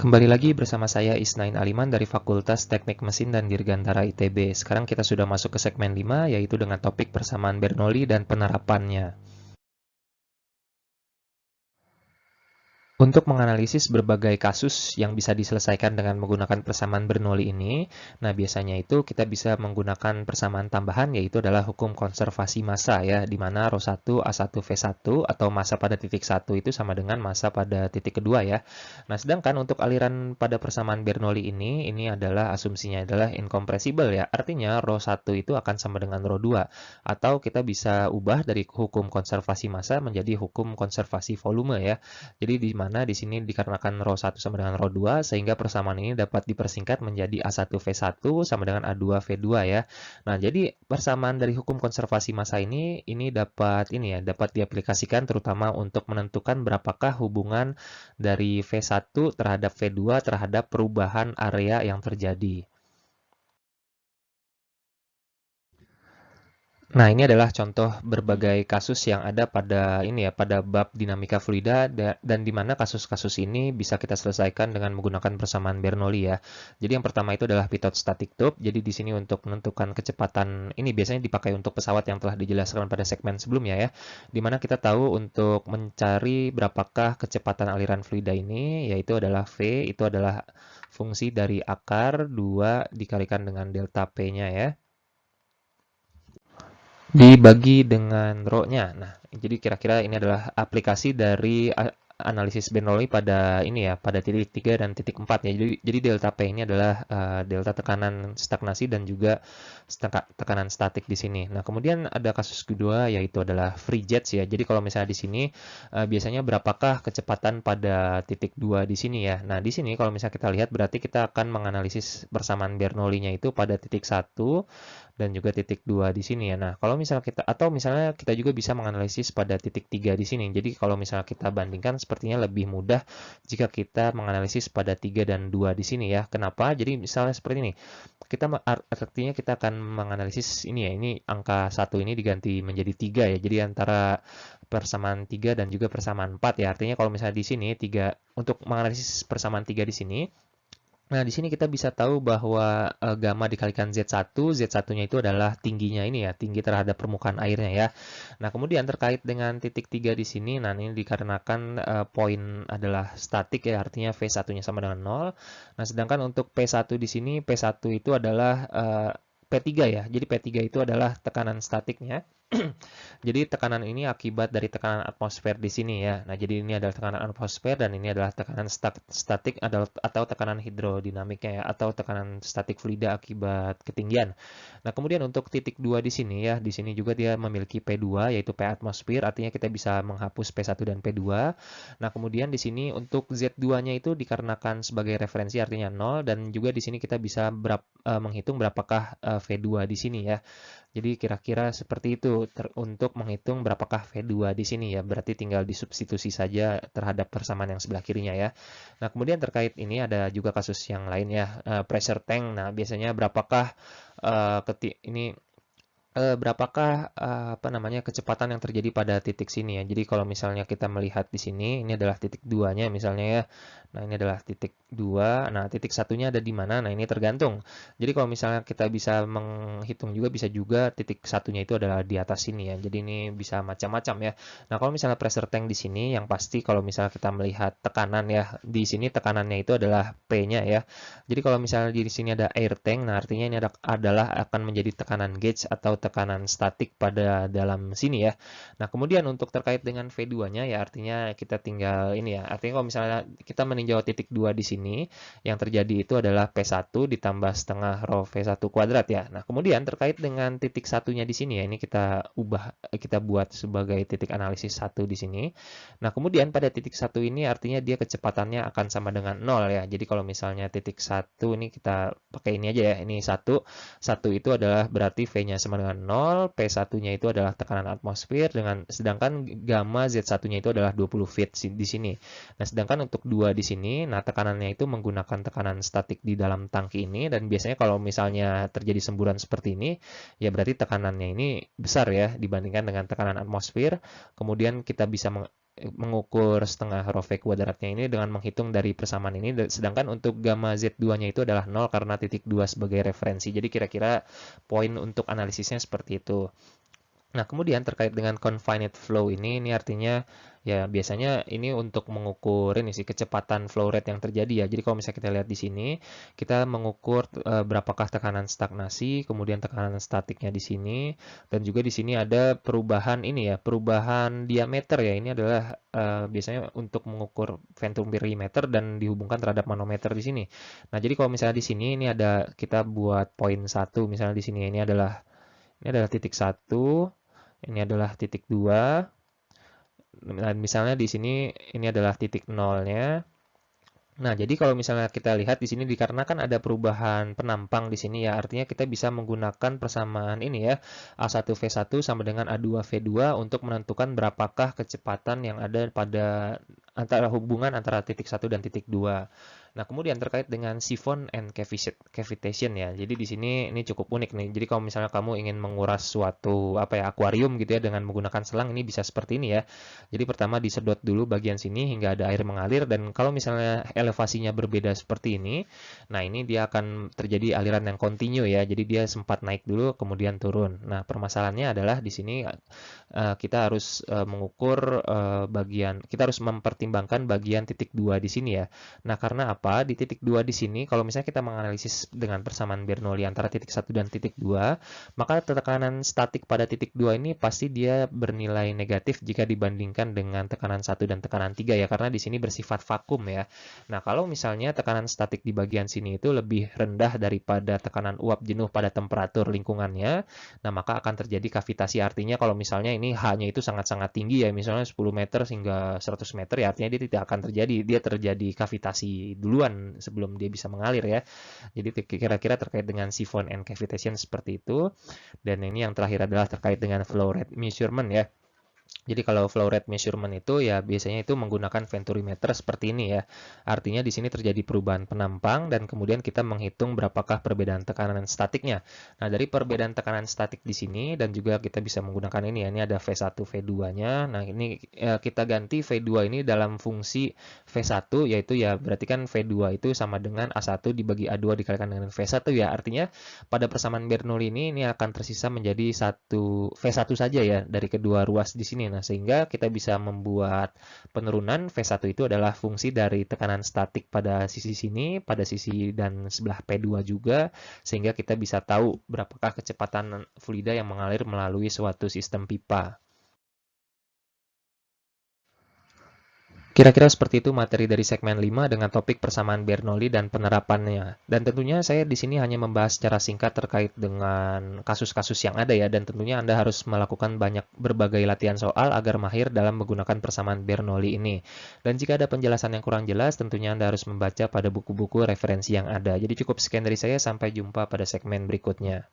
Kembali lagi bersama saya Isnain Aliman dari Fakultas Teknik Mesin dan Dirgantara ITB. Sekarang kita sudah masuk ke segmen 5, yaitu dengan topik persamaan Bernoulli dan penerapannya. Untuk menganalisis berbagai kasus yang bisa diselesaikan dengan menggunakan persamaan Bernoulli ini, nah biasanya itu kita bisa menggunakan persamaan tambahan, yaitu adalah hukum konservasi massa ya, di mana ρ1 A1 V1 atau massa pada titik 1 itu sama dengan massa pada titik kedua ya. Nah, sedangkan untuk aliran pada persamaan Bernoulli ini adalah asumsinya adalah incompressible ya, artinya ρ1 itu akan sama dengan ρ2, atau kita bisa ubah dari hukum konservasi massa menjadi hukum konservasi volume ya. Jadi di mana di sini dikarenakan ρ1 sama dengan ρ2 sehingga persamaan ini dapat dipersingkat menjadi A1V1 sama dengan A2V2 ya. Nah, jadi persamaan dari hukum konservasi massa ini dapat diaplikasikan terutama untuk menentukan berapakah hubungan dari V1 terhadap V2 terhadap perubahan area yang terjadi. Nah, ini adalah contoh berbagai kasus yang ada pada bab dinamika fluida dan di mana kasus-kasus ini bisa kita selesaikan dengan menggunakan persamaan Bernoulli ya. Jadi yang pertama itu adalah pitot static tube. Jadi di sini untuk menentukan kecepatan ini biasanya dipakai untuk pesawat yang telah dijelaskan pada segmen sebelumnya ya. Di mana kita tahu untuk mencari berapakah kecepatan aliran fluida ini, yaitu adalah V, itu adalah fungsi dari akar 2 dikalikan dengan delta P-nya ya, dibagi dengan rho-nya. Nah, jadi kira-kira ini adalah aplikasi dari analisis Bernoulli pada titik 3 dan titik 4 ya. Jadi delta P ini adalah delta tekanan stagnasi dan juga tekanan statik di sini. Nah, kemudian ada kasus kedua yaitu adalah free jets ya. Jadi kalau misalnya di sini biasanya berapakah kecepatan pada titik 2 di sini ya. Nah, di sini kalau misalnya kita lihat berarti kita akan menganalisis persamaan Bernoulli-nya itu pada titik 1 dan juga titik 2 di sini ya. Nah, kalau misalnya kita juga bisa menganalisis pada titik 3 di sini. Jadi kalau misalnya kita bandingkan sepertinya lebih mudah jika kita menganalisis pada 3 dan 2 di sini ya. Kenapa? Jadi misalnya seperti ini. Artinya kita akan menganalisis ini ya. Ini angka 1 ini diganti menjadi 3 ya. Jadi antara persamaan 3 dan juga persamaan 4 ya. Artinya kalau misalnya di sini untuk menganalisis persamaan 3 di sini. Nah, di sini kita bisa tahu bahwa gamma dikalikan Z1, Z1-nya itu adalah tingginya ini ya, tinggi terhadap permukaan airnya ya. Nah, kemudian terkait dengan titik 3 di sini, nah ini dikarenakan poin adalah statik ya, artinya V1-nya sama dengan 0. Nah, sedangkan untuk P1 di sini, P1 itu adalah P3 ya. Jadi P3 itu adalah tekanan statiknya. Jadi tekanan ini akibat dari tekanan atmosfer di sini ya. Nah, jadi ini adalah tekanan atmosfer dan ini adalah tekanan statik atau tekanan hidrodinamiknya ya, atau tekanan statik fluida akibat ketinggian. Nah, kemudian untuk titik 2 di sini ya, di sini juga dia memiliki P2 yaitu P atmosfer, artinya kita bisa menghapus P1 dan P2. Nah, kemudian di sini untuk Z2-nya itu dikarenakan sebagai referensi artinya 0 dan juga di sini kita bisa menghitung berapakah V2 di sini ya. Jadi kira-kira seperti itu untuk menghitung berapakah V2 di sini ya. Berarti tinggal disubstitusi saja terhadap persamaan yang sebelah kirinya ya. Nah, kemudian terkait ini ada juga kasus yang lain ya, pressure tank. Nah, biasanya berapakah kecepatan yang terjadi pada titik sini ya. Jadi kalau misalnya kita melihat di sini, ini adalah titik 2-nya misalnya ya. Nah, ini adalah titik 2. Nah, titik satunya ada di mana? Nah, ini tergantung. Jadi kalau misalnya kita bisa menghitung juga, bisa juga titik satunya itu adalah di atas sini ya. Jadi ini bisa macam-macam ya. Nah, kalau misalnya pressure tank di sini, yang pasti kalau misalnya kita melihat tekanan ya, di sini tekanannya itu adalah P-nya ya. Jadi kalau misalnya di sini ada air tank, nah artinya ini adalah akan menjadi tekanan gauge atau tekanan statik pada dalam sini ya. Nah, kemudian untuk terkait dengan V2-nya ya artinya kita tinggal ini ya. Artinya kalau misalnya kita meninjau titik 2 di sini, yang terjadi itu adalah P1 ditambah setengah rho V1 kuadrat ya. Nah, kemudian terkait dengan titik satunya di sini ya, ini kita buat sebagai titik analisis 1 di sini. Nah, kemudian pada titik 1 ini artinya dia kecepatannya akan sama dengan 0 ya. Jadi kalau misalnya titik 1 ini kita pakai ini aja ya. Ini 1 itu adalah berarti V-nya sama dengan 0, P1-nya itu adalah tekanan atmosfer sedangkan gamma Z1-nya itu adalah 20 feet di sini. Nah, sedangkan untuk 2 di sini. Nah, tekanannya itu menggunakan tekanan statik di dalam tangki ini, dan biasanya kalau misalnya terjadi semburan seperti ini, ya berarti tekanannya ini besar ya dibandingkan dengan tekanan atmosfer. Kemudian kita bisa mengukur setengah rho V kuadratnya ini dengan menghitung dari persamaan ini, sedangkan untuk gamma Z2-nya itu adalah 0 karena titik 2 sebagai referensi. Jadi kira-kira poin untuk analisisnya seperti itu. Nah, kemudian terkait dengan confined flow ini artinya ya biasanya ini untuk mengukur ini sih kecepatan flow rate yang terjadi ya. Jadi kalau misalnya kita lihat di sini, kita mengukur berapakah tekanan stagnasi, kemudian tekanan statiknya di sini, dan juga di sini ada perubahan ini ya, perubahan diameter ya. Ini adalah biasanya untuk mengukur venturometer dan dihubungkan terhadap manometer di sini. Nah, jadi kalau misalnya di sini ini ada kita buat poin 1, misalnya di sini ini adalah titik 1. Ini adalah titik 2, dan misalnya di sini ini adalah titik 0-nya. Nah, jadi kalau misalnya kita lihat di sini dikarenakan ada perubahan penampang di sini ya, artinya kita bisa menggunakan persamaan ini ya, A1V1 sama dengan A2V2 untuk menentukan berapakah kecepatan yang ada pada hubungan antara titik 1 dan titik 2. Nah, kemudian terkait dengan siphon and cavitation ya. Jadi di sini ini cukup unik nih. Jadi kalau misalnya kamu ingin menguras suatu akuarium gitu ya dengan menggunakan selang, ini bisa seperti ini ya. Jadi pertama disedot dulu bagian sini hingga ada air mengalir, dan kalau misalnya elevasinya berbeda seperti ini, nah ini dia akan terjadi aliran yang kontinu ya. Jadi dia sempat naik dulu kemudian turun. Nah, permasalahannya adalah di sini kita harus mengukur kita harus mempertimbangkan bagian titik 2 di sini ya. Nah, karena apa? Di titik 2 di sini, kalau misalnya kita menganalisis dengan persamaan Bernoulli antara titik 1 dan titik 2, maka tekanan statik pada titik 2 ini pasti dia bernilai negatif jika dibandingkan dengan tekanan 1 dan tekanan 3 ya, karena di sini bersifat vakum ya. Nah, kalau misalnya tekanan statik di bagian sini itu lebih rendah daripada tekanan uap jenuh pada temperatur lingkungannya, nah maka akan terjadi kavitasi. Artinya kalau misalnya ini H-nya itu sangat-sangat tinggi ya, misalnya 10 meter hingga 100 meter ya, artinya dia tidak akan terjadi, dia terjadi kavitasi duluan sebelum dia bisa mengalir ya. Jadi kira-kira terkait dengan siphon and cavitation seperti itu. Dan ini yang terakhir adalah terkait dengan flow rate measurement ya. Jadi kalau flow rate measurement itu ya biasanya itu menggunakan venturimeter seperti ini ya. Artinya di sini terjadi perubahan penampang dan kemudian kita menghitung berapakah perbedaan tekanan statiknya. Nah, dari perbedaan tekanan statik di sini dan juga kita bisa menggunakan ini ya. Ini ada V1, V2-nya. Nah, ini kita ganti V2 ini dalam fungsi V1, yaitu ya berarti kan V2 itu sama dengan A1 dibagi A2 dikalikan dengan V1 ya. Artinya pada persamaan Bernoulli ini akan tersisa menjadi V1 saja ya dari kedua ruas di sini. Nah, sehingga kita bisa membuat penurunan V1 itu adalah fungsi dari tekanan statik pada sisi sini, pada sisi dan sebelah P2 juga, sehingga kita bisa tahu berapakah kecepatan fluida yang mengalir melalui suatu sistem pipa. Kira-kira seperti itu materi dari segmen 5 dengan topik persamaan Bernoulli dan penerapannya. Dan tentunya saya di sini hanya membahas secara singkat terkait dengan kasus-kasus yang ada ya, dan tentunya Anda harus melakukan berbagai latihan soal agar mahir dalam menggunakan persamaan Bernoulli ini. Dan jika ada penjelasan yang kurang jelas, tentunya Anda harus membaca pada buku-buku referensi yang ada. Jadi cukup sekian dari saya, sampai jumpa pada segmen berikutnya.